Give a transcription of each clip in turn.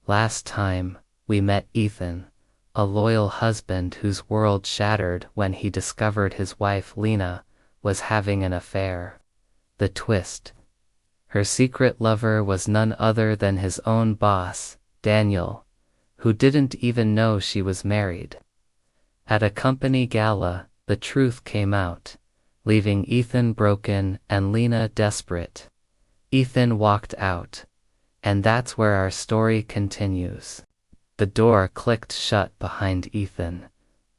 Last time, we met Ethan, a loyal husband whose world shattered when he discovered his wife Lena was having an affair. The twist. Her secret lover was none other than his own boss, Daniel, who didn't even know she was married. At a company gala, the truth came out, leaving Ethan broken and Lena desperate. Ethan walked out. And that's where our story continues. The door clicked shut behind Ethan,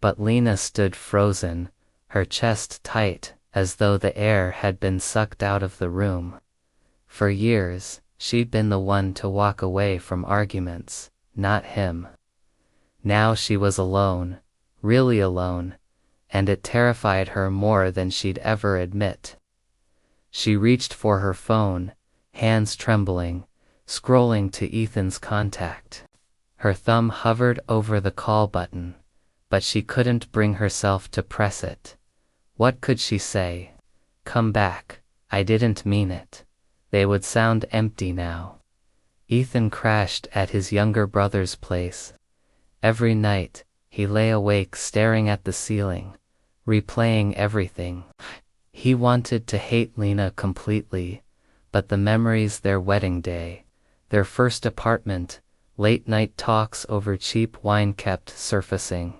but Lena stood frozen, her chest tight, as though the air had been sucked out of the room. For years, she'd been the one to walk away from arguments, not him. Now she was alone, really alone, and it terrified her more than she'd ever admit. She reached for her phone, hands trembling, scrolling to Ethan's contact. Her thumb hovered over the call button, but she couldn't bring herself to press it. What could she say? Come back, I didn't mean it. They would sound empty now. Ethan crashed at his younger brother's place. Every night, he lay awake staring at the ceiling, replaying everything. He wanted to hate Lena completely, but the memories, their wedding day, their first apartment, late-night talks over cheap wine kept surfacing.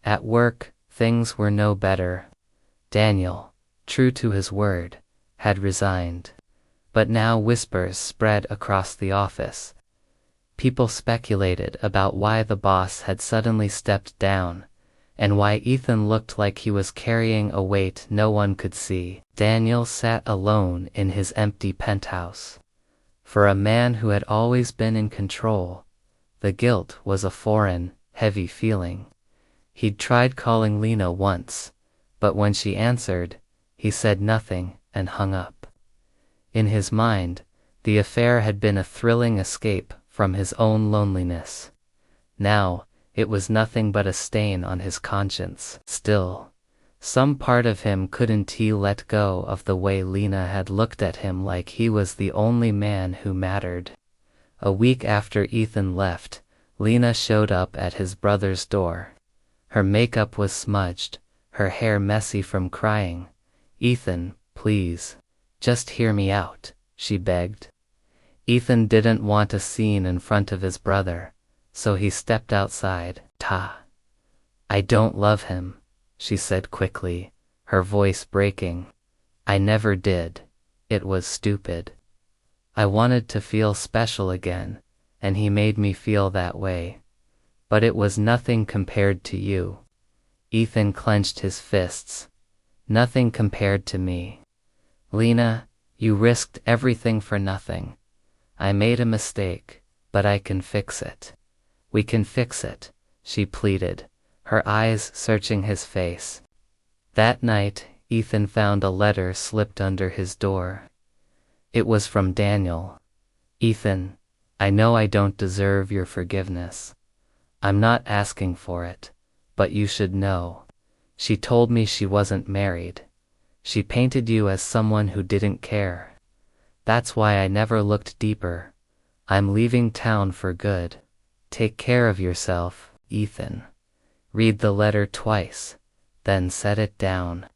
At work, things were no better. Daniel, true to his word, had resigned. But now whispers spread across the office. People speculated about why the boss had suddenly stepped down, and why Ethan looked like he was carrying a weight no one could see. Daniel sat alone in his empty penthouse. For a man who had always been in control, the guilt was a foreign, heavy feeling. He'd tried calling Lena once, but when she answered, he said nothing and hung up. In his mind, the affair had been a thrilling escape from his own loneliness. Now, it was nothing but a stain on his conscience. Still, some part of him couldn't let go of the way Lena had looked at him like he was the only man who mattered. A week after Ethan left, Lena showed up at his brother's door. Her makeup was smudged, her hair messy from crying. "Ethan, please, just hear me out," she begged. Ethan didn't want a scene in front of his brother, so he stepped outside. I don't love him," she said quickly, her voice breaking. "I never did. It was stupid. I wanted to feel special again, and he made me feel that way. But it was nothing compared to you." Ethan clenched his fists. "Nothing compared to me. Lena, you risked everything for nothing. I made a mistake, but I can fix it. We can fix it," she pleaded, her eyes searching his face. That night, Ethan found a letter slipped under his door. It was from Daniel. "Ethan, I know I don't deserve your forgiveness. I'm not asking for it, but you should know. She told me she wasn't married. She painted you as someone who didn't care. That's why I never looked deeper. I'm leaving town for good. Take care of yourself, Ethan." Read the letter twice, then set it down.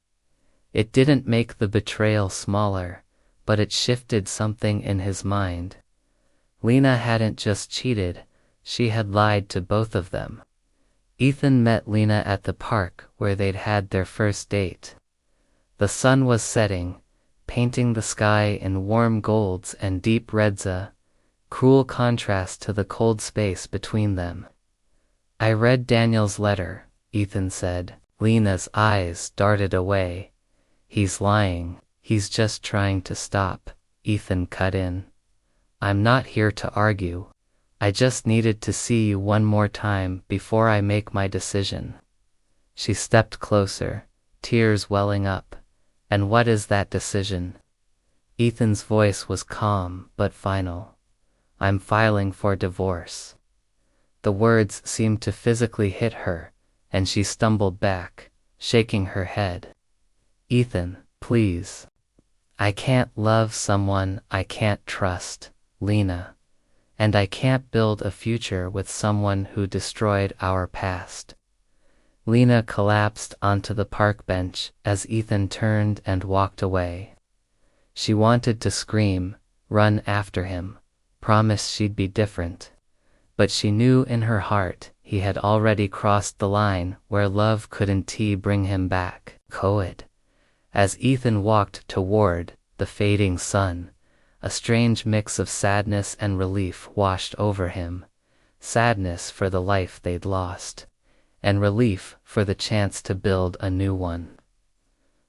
It didn't make the betrayal smaller, but it shifted something in his mind. Lena hadn't just cheated, she had lied to both of them. Ethan met Lena at the park where they'd had their first date. The sun was setting, painting the sky in warm golds and deep reds, a cruel contrast to the cold space between them. "I read Daniel's letter," Ethan said. Lena's eyes darted away. "He's lying. He's just trying to stop," Ethan cut in. "I'm not here to argue. I just needed to see you one more time before I make my decision." She stepped closer, tears welling up. "And what is that decision?" Ethan's voice was calm but final. "I'm filing for divorce." The words seemed to physically hit her, and she stumbled back, shaking her head. "Ethan, please. I can't love someone I can't trust, Lena. and I can't build a future with someone who destroyed our past. Lena collapsed onto the park bench as Ethan turned and walked away. She wanted to scream, run after him, promise she'd be different. But she knew in her heart he had already crossed the line where love couldn't bring him back. Coed. As Ethan walked toward the fading sun, a strange mix of sadness and relief washed over him. Sadness for the life they'd lost, and relief for the chance to build a new one.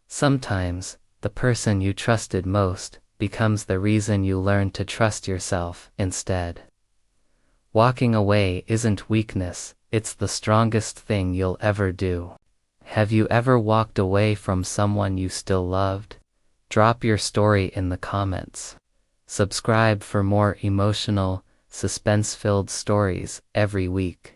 Sometimes, the person you trusted most becomes the reason you learn to trust yourself instead. Walking away isn't weakness, it's the strongest thing you'll ever do. Have you ever walked away from someone you still loved? Drop your story in the comments. Subscribe for more emotional, suspense-filled stories every week.